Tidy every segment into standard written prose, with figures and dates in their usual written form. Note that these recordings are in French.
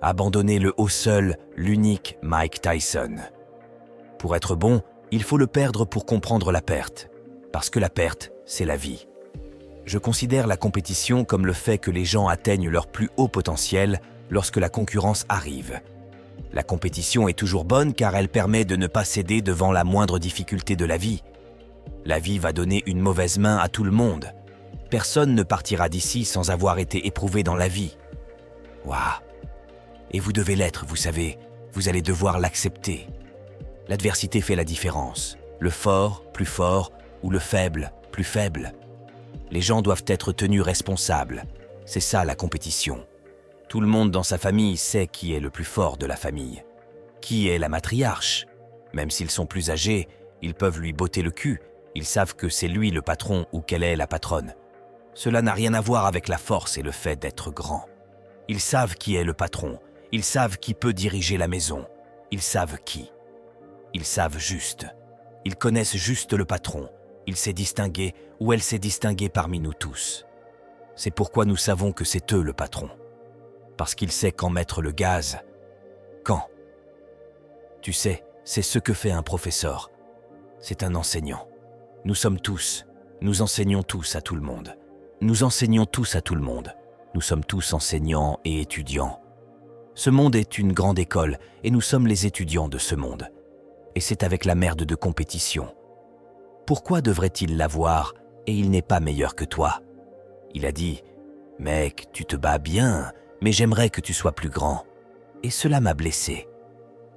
Abandonnez le haut seul, l'unique Mike Tyson. Pour être bon, il faut le perdre pour comprendre la perte. Parce que la perte, c'est la vie. Je considère la compétition comme le fait que les gens atteignent leur plus haut potentiel lorsque la concurrence arrive. La compétition est toujours bonne car elle permet de ne pas céder devant la moindre difficulté de la vie. La vie va donner une mauvaise main à tout le monde. Personne ne partira d'ici sans avoir été éprouvé dans la vie. Waouh! Et vous devez l'être, vous savez, vous allez devoir l'accepter. L'adversité fait la différence. Le fort, plus fort, ou le faible, plus faible. Les gens doivent être tenus responsables. C'est ça la compétition. Tout le monde dans sa famille sait qui est le plus fort de la famille. Qui est la matriarche? Même s'ils sont plus âgés, ils peuvent lui botter le cul. Ils savent que c'est lui le patron ou qu'elle est la patronne. Cela n'a rien à voir avec la force et le fait d'être grand. Ils savent qui est le patron. Ils savent qui peut diriger la maison. Ils savent qui. Ils savent juste. Ils connaissent juste le patron. Il s'est distingué ou elle s'est distinguée parmi nous tous. C'est pourquoi nous savons que c'est eux le patron. Parce qu'il sait quand mettre le gaz. Quand? Tu sais, c'est ce que fait un professeur. C'est un enseignant. Nous sommes tous, nous enseignons tous à tout le monde. Nous enseignons tous à tout le monde. Nous sommes tous enseignants et étudiants. Ce monde est une grande école et nous sommes les étudiants de ce monde. Et c'est avec la merde de compétition. Pourquoi devrait-il l'avoir et il n'est pas meilleur que toi? Il a dit « Mec, tu te bats bien, mais j'aimerais que tu sois plus grand. » Et cela m'a blessé.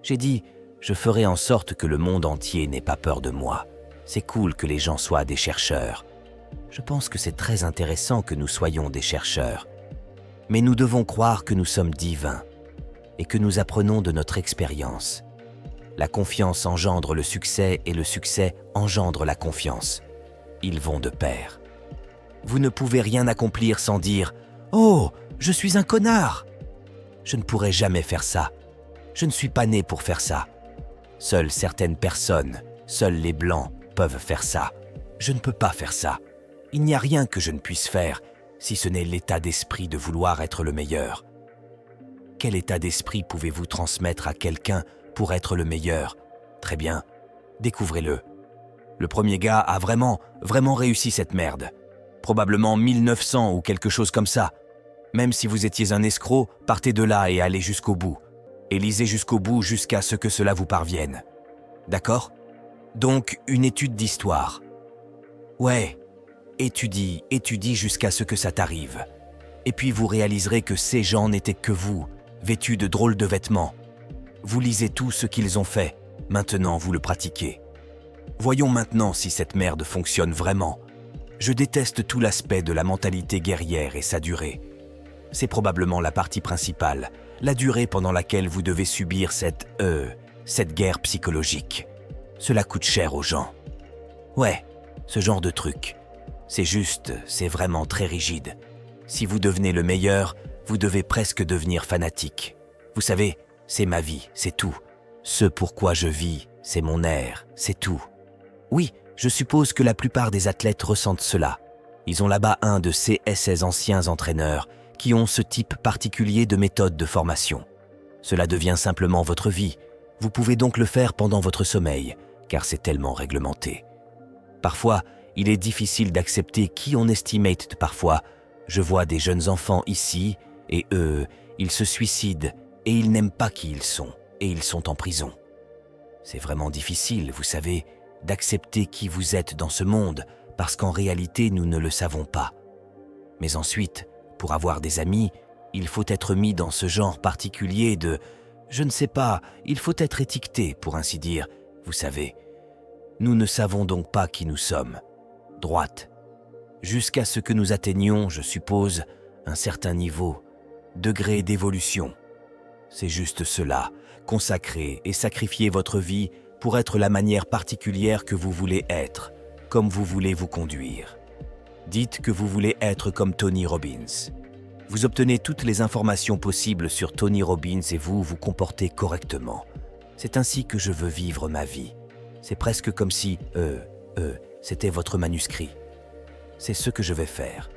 J'ai dit « Je ferai en sorte que le monde entier n'ait pas peur de moi. C'est cool que les gens soient des chercheurs. Je pense que c'est très intéressant que nous soyons des chercheurs. Mais nous devons croire que nous sommes divins et que nous apprenons de notre expérience. La confiance engendre le succès et le succès engendre la confiance. Ils vont de pair. Vous ne pouvez rien accomplir sans dire « Oh, je suis un connard !» Je ne pourrai jamais faire ça. Je ne suis pas né pour faire ça. Seules certaines personnes, seuls les blancs peuvent faire ça. Je ne peux pas faire ça. Il n'y a rien que je ne puisse faire, si ce n'est l'état d'esprit de vouloir être le meilleur. Quel état d'esprit pouvez-vous transmettre à quelqu'un pour être le meilleur? Très bien, découvrez-le. Le premier gars a vraiment réussi cette merde. Probablement 1900 ou quelque chose comme ça. Même si vous étiez un escroc, partez de là et allez jusqu'au bout. Et lisez jusqu'au bout jusqu'à ce que cela vous parvienne. D'accord? Donc, une étude d'histoire. Ouais, étudie jusqu'à ce que ça t'arrive. Et puis vous réaliserez que ces gens n'étaient que vous, vêtus de drôles de vêtements. Vous lisez tout ce qu'ils ont fait, maintenant vous le pratiquez. Voyons maintenant si cette merde fonctionne vraiment. Je déteste tout l'aspect de la mentalité guerrière et sa durée. C'est probablement la partie principale, la durée pendant laquelle vous devez subir cette guerre psychologique. Cela coûte cher aux gens. Ouais, ce genre de truc. C'est vraiment très rigide. Si vous devenez le meilleur, vous devez presque devenir fanatique. Vous savez, c'est ma vie, c'est tout. Ce pourquoi je vis, c'est mon air, c'est tout. Oui, je suppose que la plupart des athlètes ressentent cela. Ils ont là-bas un de ces anciens entraîneurs qui ont ce type particulier de méthode de formation. Cela devient simplement votre vie. Vous pouvez donc le faire pendant votre sommeil, car c'est tellement réglementé. Parfois, il est difficile d'accepter qui on estimate parfois. Je vois des jeunes enfants ici, et eux, ils se suicident, et ils n'aiment pas qui ils sont, et ils sont en prison. C'est vraiment difficile, vous savez, d'accepter qui vous êtes dans ce monde, parce qu'en réalité, nous ne le savons pas. Mais ensuite, pour avoir des amis, il faut être mis dans ce genre particulier de « je ne sais pas, il faut être étiqueté, pour ainsi dire, vous savez. » Nous ne savons donc pas qui nous sommes. Droite. Jusqu'à ce que nous atteignions, je suppose, un certain niveau, degré d'évolution. C'est juste cela, consacrer et sacrifier votre vie pour être la manière particulière que vous voulez être, comme vous voulez vous conduire. Dites que vous voulez être comme Tony Robbins. Vous obtenez toutes les informations possibles sur Tony Robbins et vous vous comportez correctement. C'est ainsi que je veux vivre ma vie. C'est presque comme si, c'était votre manuscrit. C'est ce que je vais faire.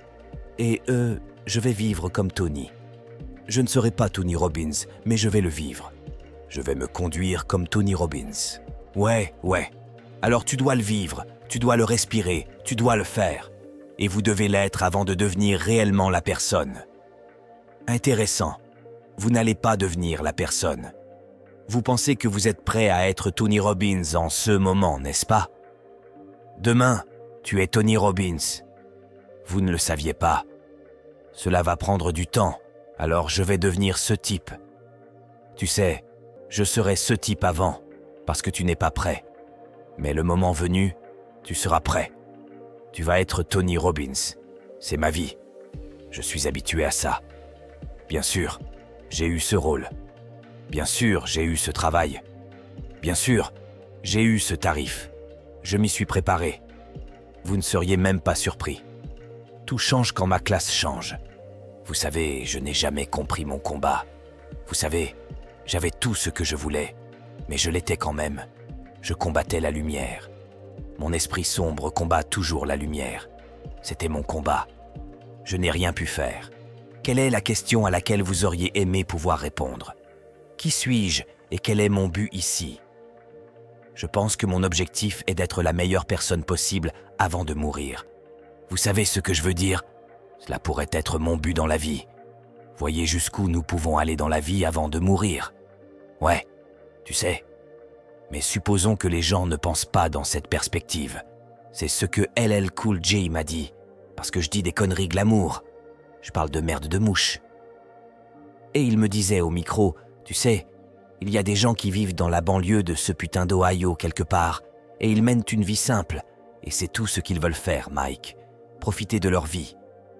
Et je vais vivre comme Tony. Je ne serai pas Tony Robbins, mais je vais le vivre. Je vais me conduire comme Tony Robbins. Ouais. Alors tu dois le vivre, tu dois le respirer, tu dois le faire. Et vous devez l'être avant de devenir réellement la personne. Intéressant. Vous n'allez pas devenir la personne. Vous pensez que vous êtes prêt à être Tony Robbins en ce moment, n'est-ce pas? Demain, tu es Tony Robbins. Vous ne le saviez pas. Cela va prendre du temps, alors je vais devenir ce type. Tu sais, je serai ce type avant, parce que tu n'es pas prêt. Mais le moment venu, tu seras prêt. Tu vas être Tony Robbins. C'est ma vie. Je suis habitué à ça. Bien sûr, j'ai eu ce rôle. Bien sûr, j'ai eu ce travail. Bien sûr, j'ai eu ce tarif. Je m'y suis préparé. Vous ne seriez même pas surpris. Tout change quand ma classe change. Vous savez, je n'ai jamais compris mon combat. Vous savez, j'avais tout ce que je voulais, mais je l'étais quand même. Je combattais la lumière. Mon esprit sombre combat toujours la lumière. C'était mon combat. Je n'ai rien pu faire. Quelle est la question à laquelle vous auriez aimé pouvoir répondre? Qui suis-je et quel est mon but ici? Je pense que mon objectif est d'être la meilleure personne possible avant de mourir. Vous savez ce que je veux dire? Cela pourrait être mon but dans la vie. Voyez jusqu'où nous pouvons aller dans la vie avant de mourir. Ouais, tu sais. Mais supposons que les gens ne pensent pas dans cette perspective. C'est ce que LL Cool J m'a dit. Parce que je dis des conneries glamour. Je parle de merde de mouche. Et il me disait au micro, tu sais, il y a des gens qui vivent dans la banlieue de ce putain d'Ohio quelque part, et ils mènent une vie simple. Et c'est tout ce qu'ils veulent faire, Mike. Profiter de leur vie.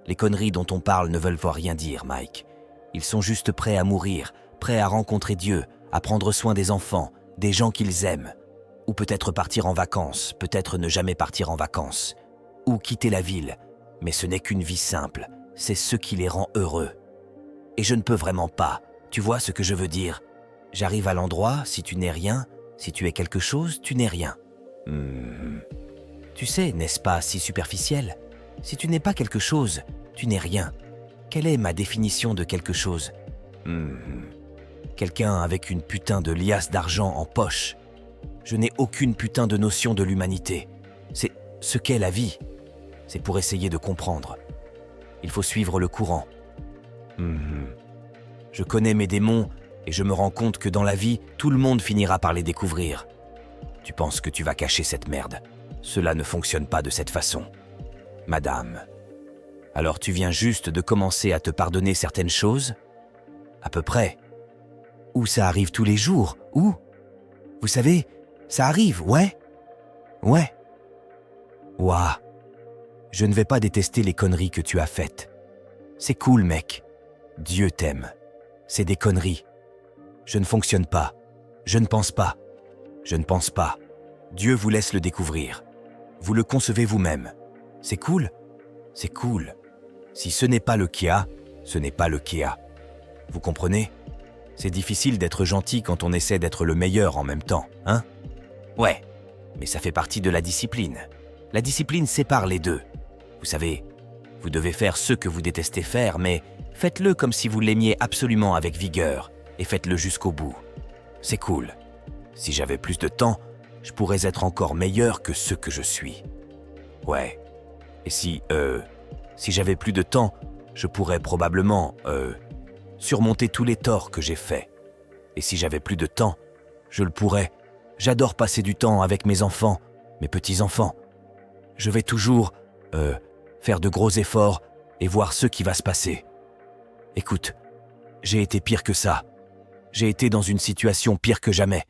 Les conneries dont on parle ne veulent rien dire, Mike. Ils sont juste prêts à mourir, prêts à rencontrer Dieu, à prendre soin des enfants, des gens qu'ils aiment. Ou peut-être partir en vacances, peut-être ne jamais partir en vacances. Ou quitter la ville. Mais ce n'est qu'une vie simple. C'est ce qui les rend heureux. Et je ne peux vraiment pas. Tu vois ce que je veux dire? J'arrive à l'endroit, si tu n'es rien, si tu es quelque chose, tu n'es rien. Tu sais, n'est-ce pas si superficiel? Si tu n'es pas quelque chose, tu n'es rien. Quelle est ma définition de quelque chose? Quelqu'un avec une putain de liasse d'argent en poche. Je n'ai aucune putain de notion de l'humanité. C'est ce qu'est la vie. C'est pour essayer de comprendre. Il faut suivre le courant. Je connais mes démons et je me rends compte que dans la vie, tout le monde finira par les découvrir. Tu penses que tu vas cacher cette merde. Cela ne fonctionne pas de cette façon. Madame. Alors tu viens juste de commencer à te pardonner certaines choses? À peu près. Ou ça arrive tous les jours? Ou? Vous savez, ça arrive, ouais? Ouais. Ouah. Je ne vais pas détester les conneries que tu as faites. C'est cool, mec. Dieu t'aime. C'est des conneries. Je ne fonctionne pas. Je ne pense pas. Je ne pense pas. Dieu vous laisse le découvrir. Vous le concevez vous-même. C'est cool? C'est cool. Si ce n'est pas le Kia, ce n'est pas le Kia. Vous comprenez? C'est difficile d'être gentil quand on essaie d'être le meilleur en même temps, hein? Ouais, mais ça fait partie de la discipline. La discipline sépare les deux. Vous savez, vous devez faire ce que vous détestez faire, mais faites-le comme si vous l'aimiez absolument avec vigueur, et faites-le jusqu'au bout. C'est cool. Si j'avais plus de temps, je pourrais être encore meilleur que ce que je suis. Ouais. Et si j'avais plus de temps, je pourrais probablement, surmonter tous les torts que j'ai faits. Et si j'avais plus de temps, je le pourrais. J'adore passer du temps avec mes enfants, mes petits-enfants. Je vais toujours, faire de gros efforts et voir ce qui va se passer. Écoute, j'ai été pire que ça. J'ai été dans une situation pire que jamais.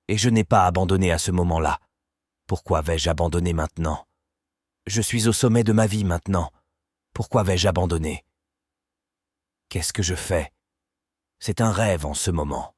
Et je n'ai pas abandonné à ce moment-là. Pourquoi vais-je abandonner maintenant? Je suis au sommet de ma vie maintenant. Pourquoi vais-je abandonner? Qu'est-ce que je fais? C'est un rêve en ce moment.